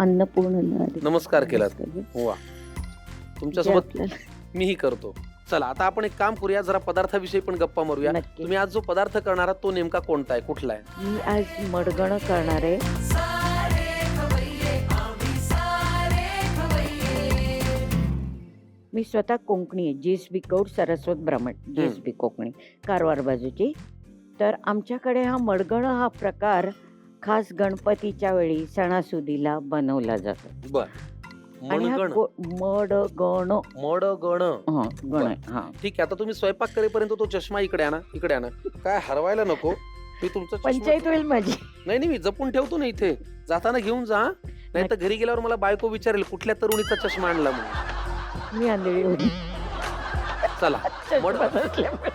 अन्नपूर्णा नमस्कार केलात. वा, तुमच्यासोबत मीही करतो. चला आता आपण एक काम करूया, जरा पदार्थाविषयी पण गप्पा मारूया. नक्की. तुम्ही आज जो पदार्थ करणार आहात तो नेमका कोणता आहे, कुठला आहे? मी आज मडगण करणार आहे. मी स्वतः कोकणी आहे. जीएसबी कौड सरस्वत ब्राह्मण, जीएसबी कोकणी, कारवार बाजूची. तर आमच्याकडे हा मडगण हा प्रकार खास गणपतीच्या वेळी सणासुदीला बनवला जातो. बर, आणि हा मडगण मडगण. गण आहे. हा, ठीक आहे. आता तुम्ही स्वयंपाक करेपर्यंत तो चष्मा इकडे आणा, इकडे आणा. काय हरवायला नको. मी तुमचा पंचायत होईल माझी. नाही, मी जपून ठेवतो ना इथे. जाताना घेऊन जा, नाही तर घरी गेल्यावर मला बायको विचारेल कुठल्या तरुणीचा चष्मा आणला म्हणून. मी आंधळी होती. चला,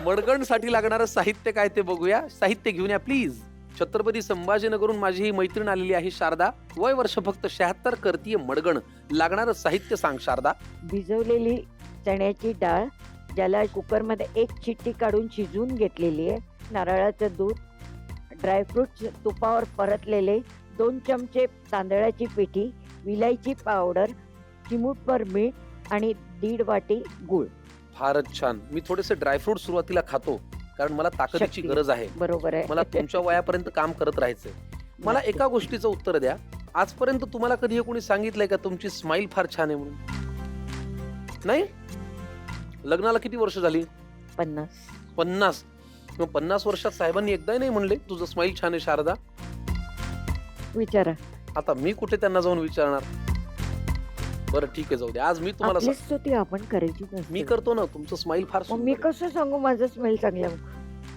मडगण साठी लागणारं साहित्य काय ते बघूया. साहित्य घेऊन या प्लीज. छत्रपती संभाजीनगरहून माझी ही मैत्रीण आलेली आहे शारदा. वय वर्ष फक्त 76. करतीये मडगण. लागणारं साहित्य सांग शारदा. भिजवलेली चण्याची डाळ, ज्याला कुकरमध्ये 1 शिट्टी काढून शिजवून घेतलेली आहे. नारळाचं दूध, ड्रायफ्रुट्स तुपावर परतलेले, 2 चमचे तांदळाची पिठी, विलायची पावडर, चिमूटभर मीठ आणि 1.5 वाटी गूळ. फारच छान. मी थोडेसे ड्रायफ्रूट सुरुवातीला खातो, कारण मला ताकदीची गरज आहे. बरोबर आहे. मला तुमच्या वयापर्यंत काम करत राहायचंय. मला एका गोष्टीचं उत्तर द्या. आजपर्यंत तुम्हाला कधी हे कोणी सांगितलंय का तुमची स्माइल फार छान आहे म्हणून? नाही. लग्नाला किती वर्ष झाली? 50. मग 50 वर्षात साहेबांनी एकदा नाही म्हणले तुझं स्माइल छान आहे शारदा? विचारा. आता मी कुठे त्यांना जाऊन विचारणार? बरं ठीक आहे, जाऊ दे. आज मी तुम्हाला आपण करायची मी करतो ना. तुमचं स्माइल फार सुंदर. मी कसं सांगू माझं स्मेल चांगला?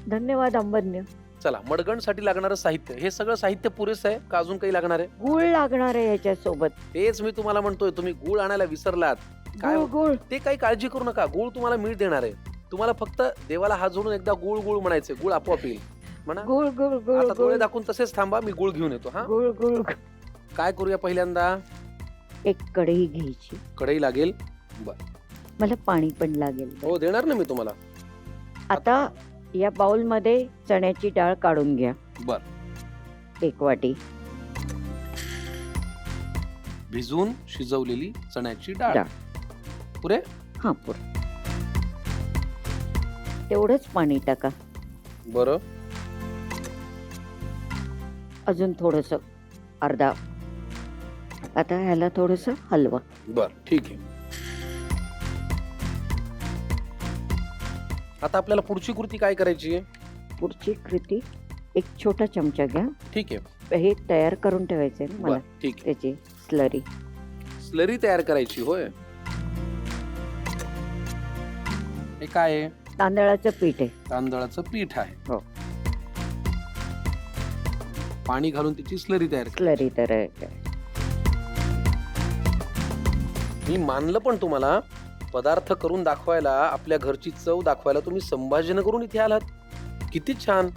धन्यवाद अंबज्ञ. चला, मडगण साठी लागणारं साहित्य, हे सगळं साहित्य पुरेसं आहे का अजून काही लागणार आहे? गूळ लागणार आहे याच्या सोबत. तेच मी तुम्हाला म्हणतोय, तुम्ही गूळ आणायला विसरलात. काय गूळ? ते काही काळजी करू नका. गूळ तुम्हाला मीठ देणार आहे. तुम्हाला फक्त देवाला हात जोडून एकदा गुळ गुळ म्हणायचे. गुळ आपोआप येईल. म्हणा गुळ गुळ गुळ. आता डोळे दाखवून तसेच थांबा, मी गुळ घेऊन येतो. हा, गुळ गुळ. काय करूया पहिल्यांदा? एक कढई घ्यायची. कढई लागेल. बर, मला पाणी पण लागेल. हो, देणार ना मी तुम्हाला. आता या बाउल मध्ये चण्याची डाळ काढून घ्या. बर, 1 वाटी भिजवून शिजवलेली चण्याची डाळ. पुरे? हा, पुरे. तेवढंच पाणी टाका. बरं, अजून थोडस, अर्धा. आता ह्याला थोडस हलवा. बर, ठीक आहे. आता आपल्याला पुढची कृती काय करायची आहे? पुढची कृती, एक छोटा चमचा घ्या. ठीक आहे. हे तयार करून ठेवायचंय ना मला. ठीक आहे. त्याची स्लरी. स्लरी तयार करायची होय. हे काय आहे? तांदळाचं पीठ आहे. तांदळाचं पीठ आहे. हो. पाणी घालून त्याची स्लरी तयार. स्लरी तयार. मी मानलं, पण तुम्हाला पदार्थ करून दाखवायला, आपल्या घरची चव दाखवायला तुम्ही संभाजीनगरहून इथे आलात. किती छान.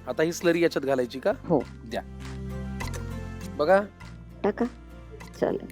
आता ही स्लरी याच्यात घालायची का? हो. द्या. बघा. टाका. चालेल.